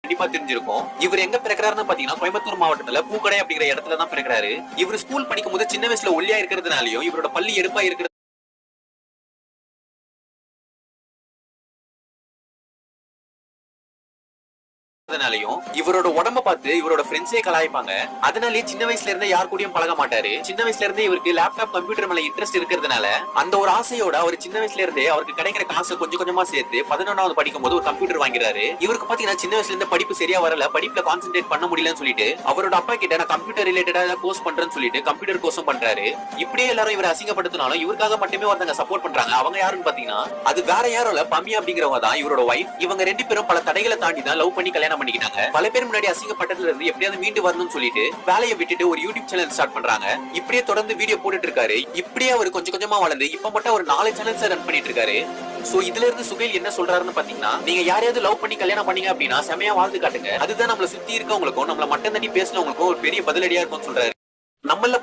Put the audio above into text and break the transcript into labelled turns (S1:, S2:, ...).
S1: கண்டிப்பா தெரிஞ்சிருக்கும். இவர் எங்க பிறக்கிறாருன்னு பாத்தீங்கன்னா கோயம்புத்தூர் மாவட்டத்துல பூக்கடை அப்படிங்கிற இடத்துல தான் பிறக்கிறாரு. இவர் ஸ்கூல் படிக்கும் போது சின்ன வயசுல ஒல்லியா இருக்கிறதுனாலயும் இவரோட பள்ளி எடுப்பா இருக்கிறது இவரோட உடம்ப பார்த்து இவரோட ஃப்ரெண்ட்ஸே கலாய்ப்பாங்க. அதனாலேயே சின்ன வயசுல இருந்தே யார் கூடயும் பழக மாட்டாரு. சின்ன வயசுல இருந்தே இவருக்கு லேப்டாப் கம்ப்யூட்டர் மேல இன்ட்ரெஸ்ட் இருக்கிறதுனால அந்த ஒரு ஆசையோட அவர் சின்ன வயசுல இருந்தே அவருக்கு கிடைக்கிற காசு கொஞ்சம் கொஞ்சமா சேர்த்து 11வது படிக்கும் போது ஒரு கம்ப்யூட்டர் வாங்கிறாரு. இவருக்கு பாத்தீங்கன்னா சின்ன வயசுல இருந்து படிப்பு சரியா வரல, படிப்புல கான்சென்ட்ரேட் பண்ண முடியலன்னு சொல்லிட்டு அவரோட அப்பா கிட்ட நான் கம்ப்யூட்டர் ரிலேட்டடா கோர்ஸ் பண்றேன்னு சொல்லிட்டு கம்ப்யூட்டர் கோர்ஸும் பண்றாரு. இப்படியே எல்லாரும் இவரை அசிங்கப்படுத்தினாலும் இவருக்காக மட்டுமே ஒருத்தங்க சப்போர்ட் பண்றாங்க. அவங்க யாருன்னு பாத்தீங்கன்னா அது வேற யாரும் இல்ல, பம்மி அப்படிங்கிறவங்க தான் இவரோட வைஃப். இவங்க 2 பேரும் பல தடைகளை தாண்டி தான் லவ் பண்ணி கல்யாணம் பண்ணிக்கிட்டாங்க. பல பேர் முன்னாடி அசிங்கப்பட்டதுல இருந்து எப்படியாவது மீண்டு வரணும்னு சொல்லிட்டு வேலையை விட்டுட்டு ஒரு யூடியூப் சேனல் ஸ்டார்ட் பண்றாங்க. இப்படியே தொடர்ந்து வீடியோ போட்டுட்டு இருக்காரு. இப்படியே அவர் கொஞ்சம் கொஞ்சமா வளர்ந்து இப்ப மட்டும் ஒரு 4 சேனல்ஸ் ரன் பண்ணிட்டு இருக்காரு. சோ இதுல இருந்து சுகைல் என்ன சொல்றாருன்னு பாத்தீங்கன்னா, நீங்க யாரையாவது லவ் பண்ணி கல்யாணம் பண்ணீங்க அப்படின்னா செமையா வாழ்ந்து காட்டுங்க. அதுதான் நம்மள சுத்தி இருக்கவங்களுக்கும் நம்மள மட்டம் தட்டி பேசினவங்களுக்கும் ஒரு பெரிய பதிலடியா இருக்கும்னு சொல்றாரு. நம்மள